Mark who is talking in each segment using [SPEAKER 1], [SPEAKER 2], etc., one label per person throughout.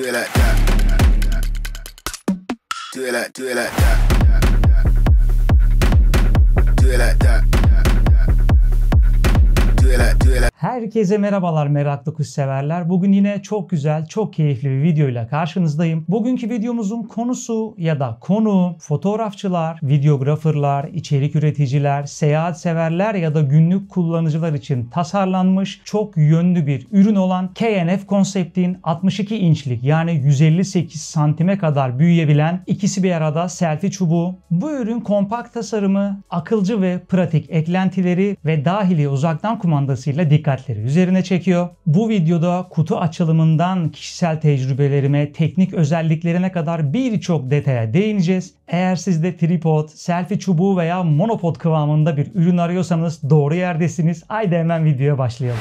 [SPEAKER 1] it like that. Do it like that. Do it like that.
[SPEAKER 2] Herkese merhabalar meraklı kuş severler. Bugün yine çok güzel, çok keyifli bir videoyla karşınızdayım. Bugünkü videomuzun konusu ya da konu fotoğrafçılar, videografırlar, içerik üreticiler, seyahat severler ya da günlük kullanıcılar için tasarlanmış çok yönlü bir ürün olan K&F Concept'in 62 inçlik yani 158 santime kadar büyüyebilen ikisi bir arada selfie çubuğu. Bu ürün kompakt tasarımı, akılcı ve pratik eklentileri ve dahili uzaktan kumandasıyla dikkatleri üzerine çekiyor. Bu videoda kutu açılımından kişisel tecrübelerime, teknik özelliklerine kadar birçok detaya değineceğiz. Eğer siz de tripod, selfie çubuğu veya monopod kıvamında bir ürün arıyorsanız doğru yerdesiniz. Haydi hemen videoya başlayalım.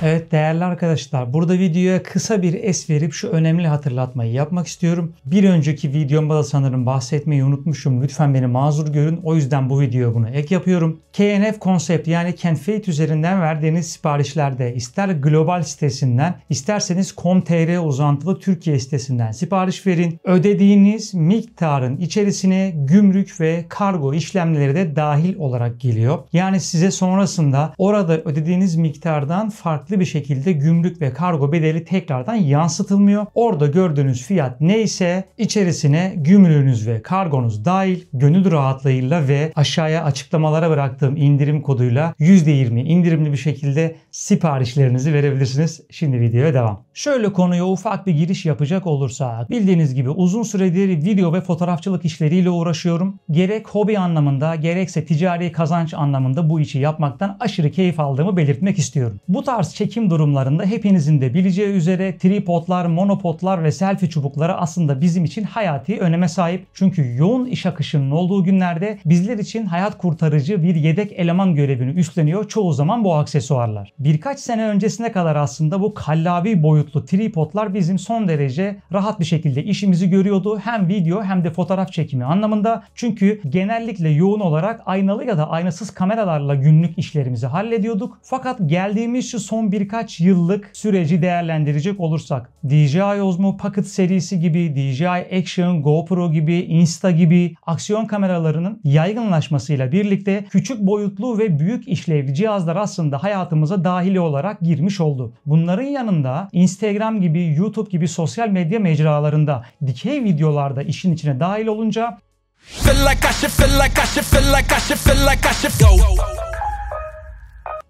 [SPEAKER 2] Evet değerli arkadaşlar, burada videoya kısa bir es verip şu önemli hatırlatmayı yapmak istiyorum. Bir önceki videomda da sanırım bahsetmeyi unutmuşum. Lütfen beni mazur görün. O yüzden bu videoya bunu ek yapıyorum. K&F Concept yani Kenfate üzerinden verdiğiniz siparişlerde ister global sitesinden isterseniz com.tr uzantılı Türkiye sitesinden sipariş verin. Ödediğiniz miktarın içerisine gümrük ve kargo işlemleri de dahil olarak geliyor. Yani size sonrasında orada ödediğiniz miktardan farklı bir şekilde gümrük ve kargo bedeli tekrardan yansıtılmıyor. Orada gördüğünüz fiyat neyse içerisine gümrüğünüz ve kargonuz dahil gönül rahatlığıyla ve aşağıya açıklamalara bıraktığım indirim koduyla %20 indirimli bir şekilde siparişlerinizi verebilirsiniz. Şimdi videoya devam. Şöyle konuya ufak bir giriş yapacak olursak, bildiğiniz gibi uzun süredir video ve fotoğrafçılık işleriyle uğraşıyorum. Gerek hobi anlamında gerekse ticari kazanç anlamında bu işi yapmaktan aşırı keyif aldığımı belirtmek istiyorum. Bu tarz çekim durumlarında hepinizin de bileceği üzere tripodlar, monopodlar ve selfie çubukları aslında bizim için hayati öneme sahip. Çünkü yoğun iş akışının olduğu günlerde bizler için hayat kurtarıcı bir yedek eleman görevini üstleniyor çoğu zaman bu aksesuarlar. Birkaç sene öncesine kadar aslında bu kallavi boyutlu tripodlar bizim son derece rahat bir şekilde işimizi görüyordu. Hem video hem de fotoğraf çekimi anlamında. Çünkü genellikle yoğun olarak aynalı ya da aynasız kameralarla günlük işlerimizi hallediyorduk. Fakat geldiğimiz şu son birkaç yıllık süreci değerlendirecek olursak DJI Osmo Pocket serisi gibi, DJI Action, GoPro gibi, Insta gibi aksiyon kameralarının yaygınlaşmasıyla birlikte küçük boyutlu ve büyük işlevli cihazlar aslında hayatımıza dahili olarak girmiş oldu. Bunların yanında Instagram gibi, YouTube gibi sosyal medya mecralarında dikey videolarda işin içine dahil olunca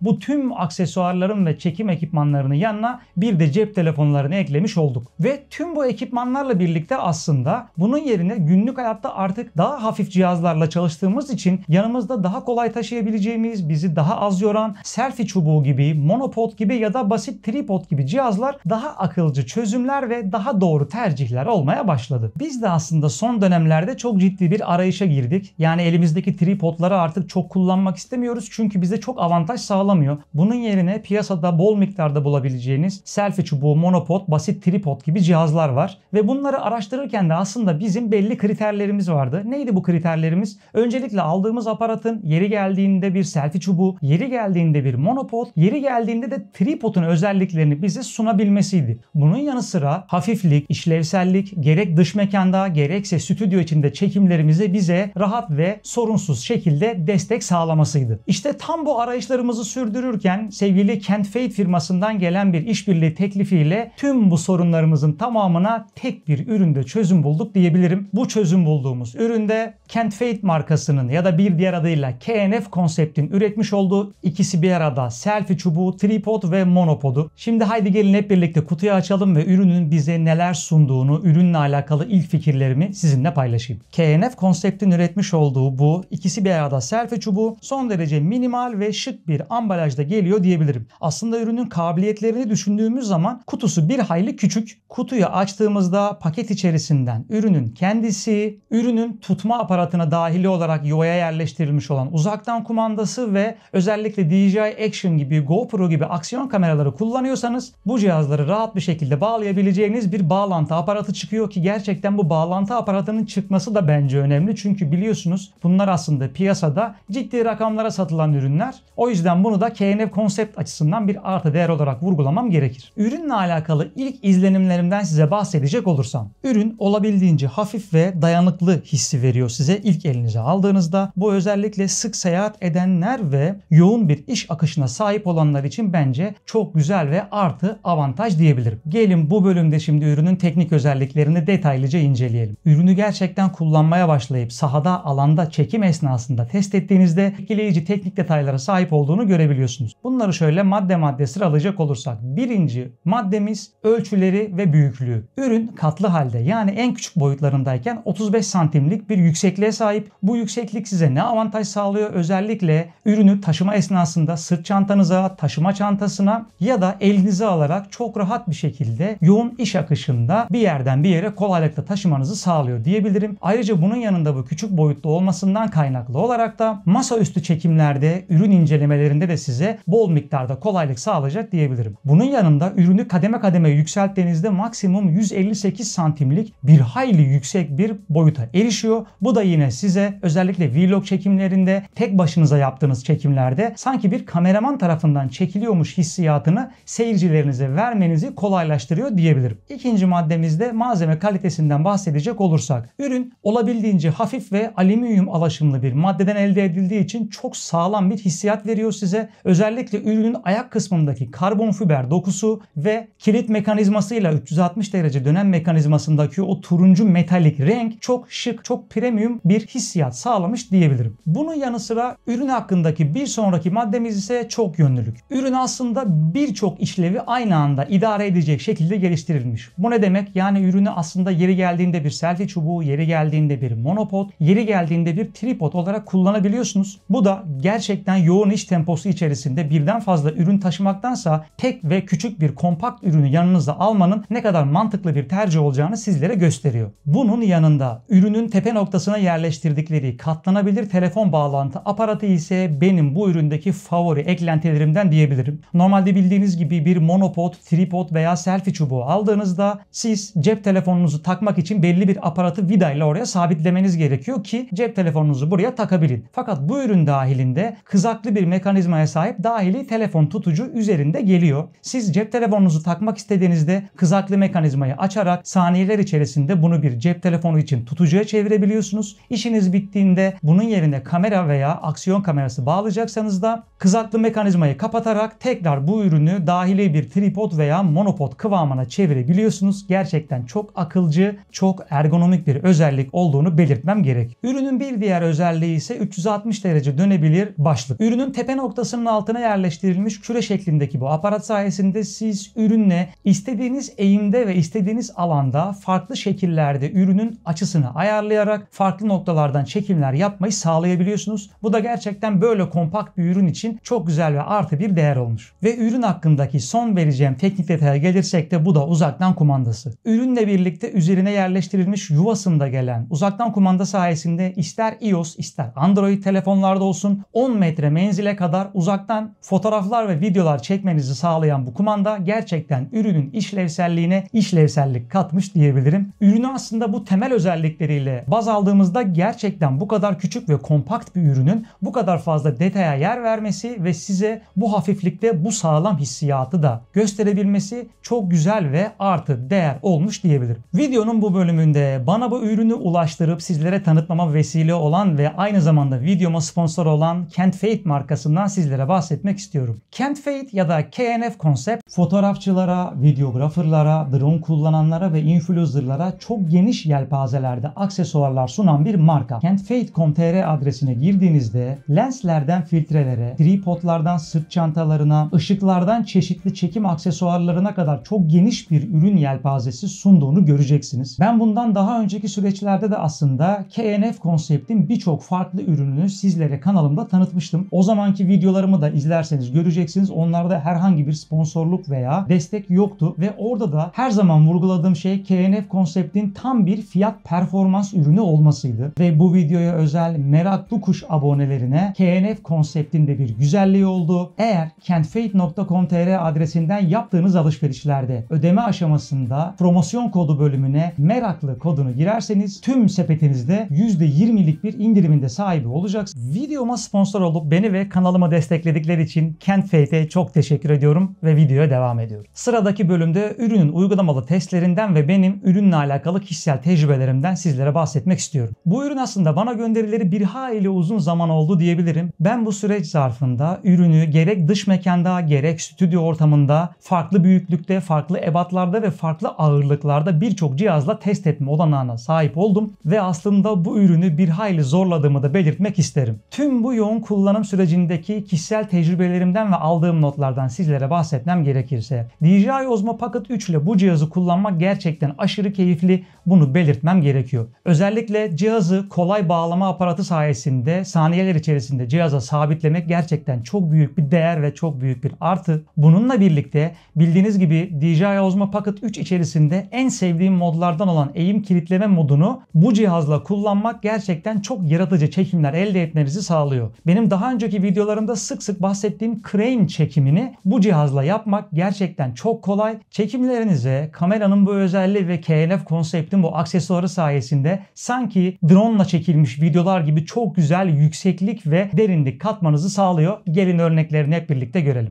[SPEAKER 2] bu tüm aksesuarların ve çekim ekipmanlarının yanına bir de cep telefonlarını eklemiş olduk. Ve tüm bu ekipmanlarla birlikte aslında bunun yerine günlük hayatta artık daha hafif cihazlarla çalıştığımız için yanımızda daha kolay taşıyabileceğimiz, bizi daha az yoran selfie çubuğu gibi, monopod gibi ya da basit tripod gibi cihazlar daha akılcı çözümler ve daha doğru tercihler olmaya başladı. Biz de aslında son dönemlerde çok ciddi bir arayışa girdik. Yani elimizdeki tripodları artık çok kullanmak istemiyoruz çünkü bize çok avantaj sağlamıyor. Bunun yerine piyasada bol miktarda bulabileceğiniz selfie çubuğu, monopod, basit tripod gibi cihazlar var. Ve bunları araştırırken de aslında bizim belli kriterlerimiz vardı. Neydi bu kriterlerimiz? Öncelikle aldığımız aparatın yeri geldiğinde bir selfie çubuğu, yeri geldiğinde bir monopod, yeri geldiğinde de tripodun özelliklerini bize sunabilmesiydi. Bunun yanı sıra hafiflik, işlevsellik, gerek dış mekanda gerekse stüdyo içinde çekimlerimize bize rahat ve sorunsuz şekilde destek sağlamasıydı. İşte tam bu arayışlarımızı sürdürürken sevgili Kenfate firmasından gelen bir işbirliği teklifiyle tüm bu sorunlarımızın tamamına tek bir üründe çözüm bulduk diyebilirim. Bu çözüm bulduğumuz üründe Kenfate markasının ya da bir diğer adıyla K&F Concept'in üretmiş olduğu ikisi bir arada selfie çubuğu, tripod ve monopodu. Şimdi haydi gelin hep birlikte kutuyu açalım ve ürünün bize neler sunduğunu, ürünle alakalı ilk fikirlerimi sizinle paylaşayım. K&F Concept'in üretmiş olduğu bu ikisi bir arada selfie çubuğu son derece minimal ve şık bir ambalajda geliyor diyebilirim. Aslında ürünün kabiliyetlerini düşündüğümüz zaman kutusu bir hayli küçük. Kutuyu açtığımızda paket içerisinden ürünün kendisi, ürünün tutma aparatına dahili olarak yuvaya yerleştirilmiş olan uzaktan kumandası ve özellikle DJI Action gibi, GoPro gibi aksiyon kameraları kullanıyorsanız bu cihazları rahat bir şekilde bağlayabileceğiniz bir bağlantı aparatı çıkıyor ki gerçekten bu bağlantı aparatının çıkması da bence önemli. Çünkü biliyorsunuz bunlar aslında piyasada ciddi rakamlara satılan ürünler. O yüzden bunu da KNF konsept açısından bir artı değer olarak vurgulamam gerekir. Ürünle alakalı ilk izlenimlerimden size bahsedecek olursam, ürün olabildiğince hafif ve dayanıklı hissi veriyor size ilk elinize aldığınızda. Bu özellikle sık seyahat edenler ve yoğun bir iş akışına sahip olanlar için bence çok güzel ve artı avantaj diyebilirim. Gelin bu bölümde şimdi ürünün teknik özelliklerini detaylıca inceleyelim. Ürünü gerçekten kullanmaya başlayıp sahada, alanda çekim esnasında test ettiğinizde etkileyici teknik detaylara sahip olduğunu görebiliyorsunuz. Bunları şöyle madde madde sıralayacak olursak, birinci maddemiz ölçüleri ve büyüklüğü. Ürün katlı halde, yani en küçük boyutlarındayken 35 santimlik bir yüksekliğe sahip. Bu yükseklik size ne avantaj sağlıyor? Özellikle ürünü taşıma esnasında sırt çantanıza, taşıma çantasına ya da elinize alarak çok rahat bir şekilde yoğun iş akışında bir yerden bir yere kolaylıkla taşımanızı sağlıyor diyebilirim. Ayrıca bunun yanında bu küçük boyutlu olmasından kaynaklı olarak da masaüstü çekimlerde, ürün incelemelerinde de size bol miktarda kolaylık sağlayacak diyebilirim. Bunun yanında ürünü kademe kademe yükselttiğinizde maksimum 158 santimlik bir hayli yüksek bir boyuta erişiyor. Bu da yine size özellikle vlog çekimlerinde, tek başınıza yaptığınız çekimlerde sanki bir kameraman tarafından çekiliyormuş hissiyatını seyircilerinize vermenizi kolaylaştırıyor diyebilirim. İkinci maddemizde malzeme kalitesinden bahsedecek olursak, ürün olabildiğince hafif ve alüminyum alaşımlı bir maddeden elde edildiği için çok sağlam bir hissiyat veriyor size. Özellikle ürünün ayak kısmındaki karbon fiber dokusu ve kilit mekanizmasıyla 360 derece dönen mekanizmasındaki o turuncu metalik renk çok şık, çok premium bir hissiyat sağlamış diyebilirim. Bunun yanı sıra ürün hakkındaki bir sonraki maddemiz ise çok yönlülük. Ürün aslında birçok işlevi aynı anda idare edecek şekilde geliştirilmiş. Bu ne demek? Yani ürünü aslında yeri geldiğinde bir selfie çubuğu, yeri geldiğinde bir monopod, yeri geldiğinde bir tripod olarak kullanabiliyorsunuz. Bu da gerçekten yoğun iş temposu içerisinde birden fazla ürün taşımaktansa tek ve küçük bir kompakt ürünü yanınıza almanın ne kadar mantıklı bir tercih olacağını sizlere gösteriyor. Bunun yanında ürünün tepe noktasına yerleştirdikleri katlanabilir telefon bağlantı aparatı ise benim bu üründeki favori eklentilerimden diyebilirim. Normalde bildiğiniz gibi bir monopod, tripod veya selfie çubuğu aldığınızda siz cep telefonunuzu takmak için belli bir aparatı vidayla oraya sabitlemeniz gerekiyor ki cep telefonunuzu buraya takabilin. Fakat bu ürün dahilinde kızaklı bir mekanizmaya sahip dahili telefon tutucu üzerinde geliyor. Siz cep telefonunuzu takmak istediğinizde kızaklı mekanizmayı açarak saniyeler içerisinde bunu bir cep telefonu için tutucuya çevirebiliyorsunuz. İşiniz bittiğinde bunun yerine kamera veya aksiyon kamerası bağlayacaksanız da kızaklı mekanizmayı kapatarak tekrar bu ürünü dahili bir tripod veya monopod kıvamına çevirebiliyorsunuz. Gerçekten çok akılcı, çok ergonomik bir özellik olduğunu belirtmem gerek. Ürünün bir diğer özelliği ise 360 derece dönebilir başlık. Ürünün tepe noktasının altına yerleştirilmiş küre şeklindeki bu aparat sayesinde siz ürünle istediğiniz eğimde ve istediğiniz alanda farklı şekillerde ürünün açısını ayarlayarak farklı noktalardan çekimler yapmayı sağlayabiliyorsunuz. Bu da gerçekten böyle kompakt bir ürün için çok güzel ve artı bir değer olmuş. Ve ürün hakkındaki son vereceğim teknik detaya gelirsek de bu da uzaktan kumandası. Ürünle birlikte üzerine yerleştirilmiş yuvasında gelen uzaktan kumanda sayesinde ister iOS ister Android telefonlarda olsun 10 metre menzile kadar uzaktan fotoğraflar ve videolar çekmenizi sağlayan bu kumanda gerçekten ürünün işlevselliğine işlevsellik katmış diyebilirim. Ürünü aslında bu temel özellikleriyle baz aldığımızda gerçekten bu kadar küçük ve kompakt bir ürünün bu kadar fazla detaya yer vermesi ve size bu hafiflikte bu sağlam hissiyatı da gösterebilmesi çok güzel ve artı değer olmuş diyebilirim. Videonun bu bölümünde bana bu ürünü ulaştırıp sizlere tanıtmama vesile olan ve aynı zamanda videoma sponsor olan Can't Fade markasından sizlere bahsetmek istiyorum. Can't Fade ya da KNF konsept fotoğrafçılara, videografırlara, drone kullananlara ve influencerlara çok geniş yelpazelerde aksesuarlar sunan bir marka. Can'tFade.com.tr adresine girdiğinizde lenslerden filtrelere, tripodlardan sırt çantalarına, ışıklardan çeşitli çekim aksesuarlarına kadar çok geniş bir ürün yelpazesi sunduğunu göreceksiniz. Ben bundan daha önceki süreçlerde de aslında KNF konseptin birçok farklı ürününü sizlere kanalımda tanıtmıştım. O zamanki videolarım videolarımı da izlerseniz göreceksiniz. Onlarda herhangi bir sponsorluk veya destek yoktu ve orada da her zaman vurguladığım şey KNF konseptin tam bir fiyat performans ürünü olmasıydı. Ve bu videoya özel meraklı kuş abonelerine KNF konseptinde bir güzelliği oldu. Eğer kentfate.com.tr adresinden yaptığınız alışverişlerde ödeme aşamasında promosyon kodu bölümüne meraklı kodunu girerseniz tüm sepetinizde %20'lik bir indiriminde sahibi olacaksınız. Videoma sponsor olup beni ve kanalımı destekledikleri için Kentfate'e çok teşekkür ediyorum ve videoya devam ediyorum. Sıradaki bölümde ürünün uygulamalı testlerinden ve benim ürünle alakalı kişisel tecrübelerimden sizlere bahsetmek istiyorum. Bu ürün aslında bana gönderileri bir hayli uzun zaman oldu diyebilirim. Ben bu süreç zarfında ürünü gerek dış mekanda gerek stüdyo ortamında farklı büyüklükte, farklı ebatlarda ve farklı ağırlıklarda birçok cihazla test etme olanağına sahip oldum ve aslında bu ürünü bir hayli zorladığımı da belirtmek isterim. Tüm bu yoğun kullanım sürecindeki kişisel tecrübelerimden ve aldığım notlardan sizlere bahsetmem gerekirse DJI Osmo Pocket 3 ile bu cihazı kullanmak gerçekten aşırı keyifli, bunu belirtmem gerekiyor. Özellikle cihazı kolay bağlama aparatı sayesinde saniyeler içerisinde cihaza sabitlemek gerçekten çok büyük bir değer ve çok büyük bir artı. Bununla birlikte bildiğiniz gibi DJI Osmo Pocket 3 içerisinde en sevdiğim modlardan olan eğim kilitleme modunu bu cihazla kullanmak gerçekten çok yaratıcı çekimler elde etmenizi sağlıyor. Benim daha önceki videolarımda sık sık bahsettiğim crane çekimini bu cihazla yapmak gerçekten çok kolay. Çekimlerinize kameranın bu özelliği ve KNF konseptin bu aksesuarı sayesinde sanki drone ile çekilmiş videolar gibi çok güzel yükseklik ve derinlik katmanızı sağlıyor. Gelin örneklerini hep birlikte görelim.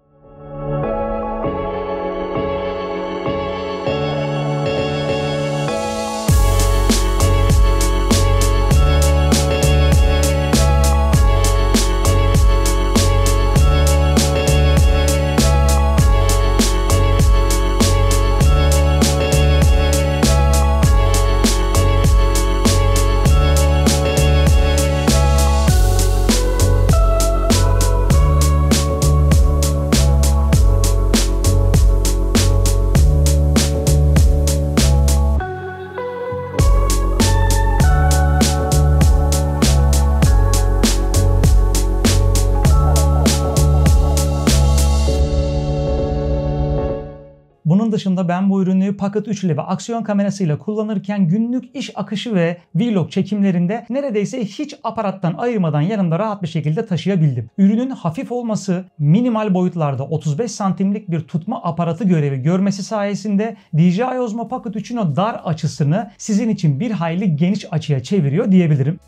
[SPEAKER 2] Bunun dışında ben bu ürünü Pocket 3 ile ve aksiyon kamerasıyla kullanırken günlük iş akışı ve vlog çekimlerinde neredeyse hiç aparattan ayırmadan yanımda rahat bir şekilde taşıyabildim. Ürünün hafif olması, minimal boyutlarda 35 santimlik bir tutma aparatı görevi görmesi sayesinde DJI Osmo Pocket 3'ün o dar açısını sizin için bir hayli geniş açıya çeviriyor diyebilirim.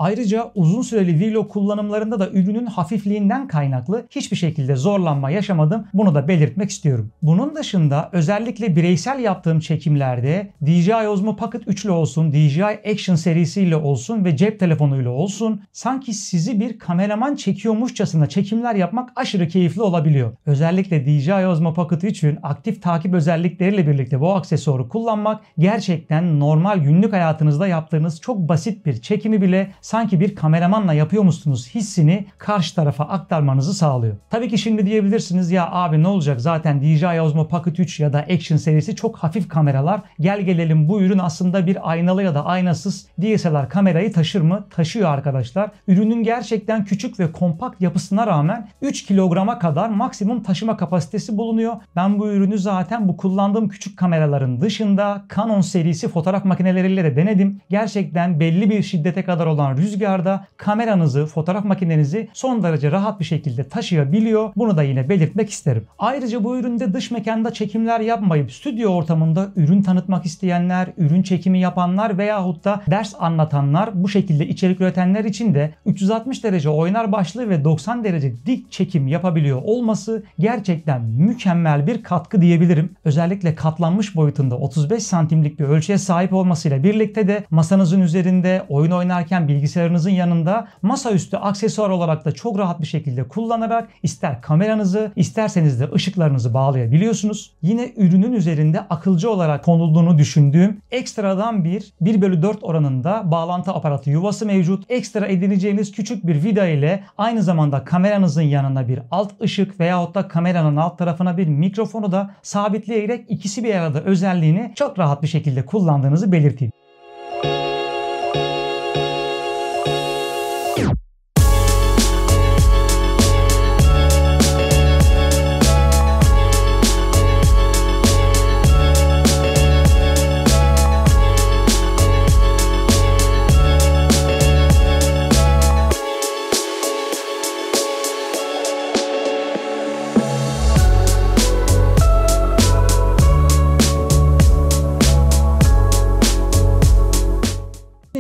[SPEAKER 2] Ayrıca uzun süreli vlog kullanımlarında da ürünün hafifliğinden kaynaklı hiçbir şekilde zorlanma yaşamadım. Bunu da belirtmek istiyorum. Bunun dışında özellikle bireysel yaptığım çekimlerde DJI Osmo Pocket 3 ile olsun, DJI Action serisiyle olsun ve cep telefonuyla olsun sanki sizi bir kameraman çekiyormuşçasına çekimler yapmak aşırı keyifli olabiliyor. Özellikle DJI Osmo Pocket 3'ün aktif takip özellikleriyle birlikte bu aksesuarı kullanmak gerçekten normal günlük hayatınızda yaptığınız çok basit bir çekimi bile sanki bir kameramanla yapıyormuşsunuz hissini karşı tarafa aktarmanızı sağlıyor. Tabii ki şimdi diyebilirsiniz ya abi ne olacak zaten DJI Osmo Pocket 3 ya da Action serisi çok hafif kameralar. Gel gelelim bu ürün aslında bir aynalı ya da aynasız DSLR kamerayı taşır mı? Taşıyor arkadaşlar. Ürünün gerçekten küçük ve kompakt yapısına rağmen 3 kilograma kadar maksimum taşıma kapasitesi bulunuyor. Ben bu ürünü zaten bu kullandığım küçük kameraların dışında Canon serisi fotoğraf makineleriyle de denedim. Gerçekten belli bir şiddete kadar olan rüzgarda kameranızı, fotoğraf makinenizi son derece rahat bir şekilde taşıyabiliyor. Bunu da yine belirtmek isterim. Ayrıca bu üründe dış mekanda çekimler yapmayıp stüdyo ortamında ürün tanıtmak isteyenler, ürün çekimi yapanlar veyahut da ders anlatanlar, bu şekilde içerik üretenler için de 360 derece oynar başlığı ve 90 derece dik çekim yapabiliyor olması gerçekten mükemmel bir katkı diyebilirim. Özellikle katlanmış boyutunda 35 santimlik bir ölçüye sahip olmasıyla birlikte de masanızın üzerinde oyun oynarken bilgisayarınızın bilgisayarınızın yanında masaüstü aksesuar olarak da çok rahat bir şekilde kullanarak ister kameranızı isterseniz de ışıklarınızı bağlayabiliyorsunuz. Yine ürünün üzerinde akılcı olarak konulduğunu düşündüğüm ekstradan bir 1/4 oranında bağlantı aparatı yuvası mevcut. Ekstra edineceğiniz küçük bir vida ile aynı zamanda kameranızın yanına bir alt ışık veyahut da kameranın alt tarafına bir mikrofonu da sabitleyerek ikisi bir arada özelliğini çok rahat bir şekilde kullandığınızı belirteyim.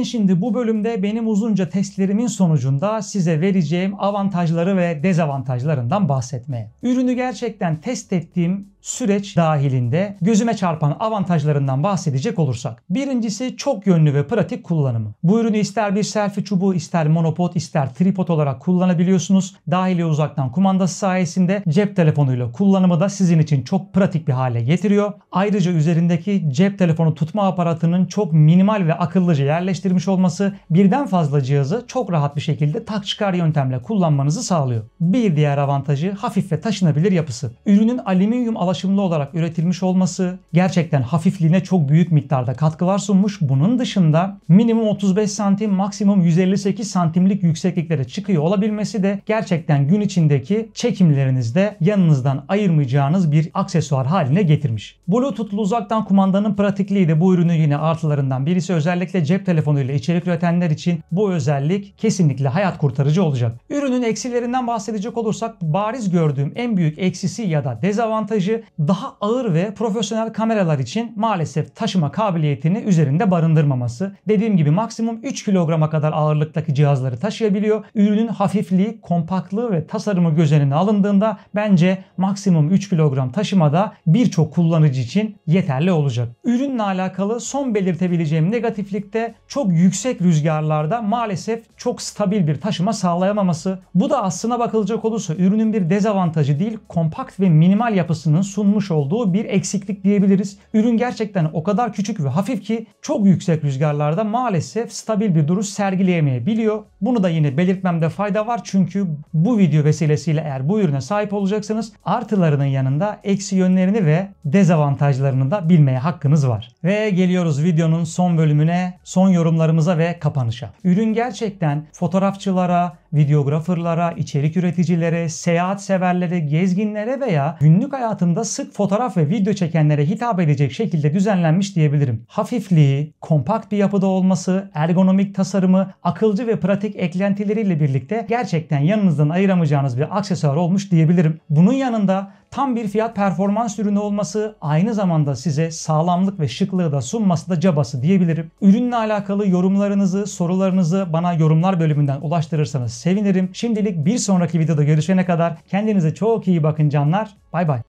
[SPEAKER 2] Şimdi bu bölümde benim uzunca testlerimin sonucunda size vereceğim avantajları ve dezavantajlarından bahsetmeye. Ürünü gerçekten test ettiğim süreç dahilinde gözüme çarpan avantajlarından bahsedecek olursak. Birincisi çok yönlü ve pratik kullanımı. Bu ürünü ister bir selfie çubuğu, ister monopod, ister tripod olarak kullanabiliyorsunuz. Dahili uzaktan kumandası sayesinde cep telefonuyla kullanımı da sizin için çok pratik bir hale getiriyor. Ayrıca üzerindeki cep telefonu tutma aparatının çok minimal ve akıllıca yerleştirilmiş olması birden fazla cihazı çok rahat bir şekilde tak çıkar yöntemle kullanmanızı sağlıyor. Bir diğer avantajı hafif ve taşınabilir yapısı. Ürünün alüminyum alaşımlı olarak üretilmiş olması gerçekten hafifliğine çok büyük miktarda katkılar sunmuş. Bunun dışında minimum 35 santim, maksimum 158 santimlik yüksekliklere çıkıyor olabilmesi de gerçekten gün içindeki çekimlerinizde yanınızdan ayırmayacağınız bir aksesuar haline getirmiş. Bluetooth'lu uzaktan kumandanın pratikliği de bu ürünün yine artılarından birisi. Özellikle cep telefonuyla içerik üretenler için bu özellik kesinlikle hayat kurtarıcı olacak. Ürünün eksilerinden bahsedecek olursak bariz gördüğüm en büyük eksisi ya da dezavantajı daha ağır ve profesyonel kameralar için maalesef taşıma kabiliyetini üzerinde barındırmaması. Dediğim gibi maksimum 3 kilograma kadar ağırlıktaki cihazları taşıyabiliyor. Ürünün hafifliği, kompaktlığı ve tasarımı göz önüne alındığında bence maksimum 3 kilogram taşımada birçok kullanıcı için yeterli olacak. Ürünle alakalı son belirtebileceğim negatiflikte çok yüksek rüzgarlarda maalesef çok stabil bir taşıma sağlayamaması. Bu da aslına bakılacak olursa ürünün bir dezavantajı değil, kompakt ve minimal yapısının sunmuş olduğu bir eksiklik diyebiliriz. Ürün gerçekten o kadar küçük ve hafif ki çok yüksek rüzgarlarda maalesef stabil bir duruş sergileyemeyebiliyor. Bunu da yine belirtmemde fayda var çünkü bu video vesilesiyle eğer bu ürüne sahip olacaksanız artılarının yanında eksi yönlerini ve dezavantajlarını da bilmeye hakkınız var. Ve geliyoruz videonun son bölümüne, son yorumlarımıza ve kapanışa. Ürün gerçekten fotoğrafçılara, videografırlara, içerik üreticilere, seyahat severlere, gezginlere veya günlük hayatında sık fotoğraf ve video çekenlere hitap edecek şekilde düzenlenmiş diyebilirim. Hafifliği, kompakt bir yapıda olması, ergonomik tasarımı, akılcı ve pratik eklentileriyle birlikte gerçekten yanınızdan ayıramayacağınız bir aksesuar olmuş diyebilirim. Bunun yanında tam bir fiyat performans ürünü olması aynı zamanda size sağlamlık ve şıklığı da sunması da cabası diyebilirim. Ürünle alakalı yorumlarınızı, sorularınızı bana yorumlar bölümünden ulaştırırsanız sevinirim. Şimdilik bir sonraki videoda görüşene kadar kendinize çok iyi bakın canlar. Bay bay.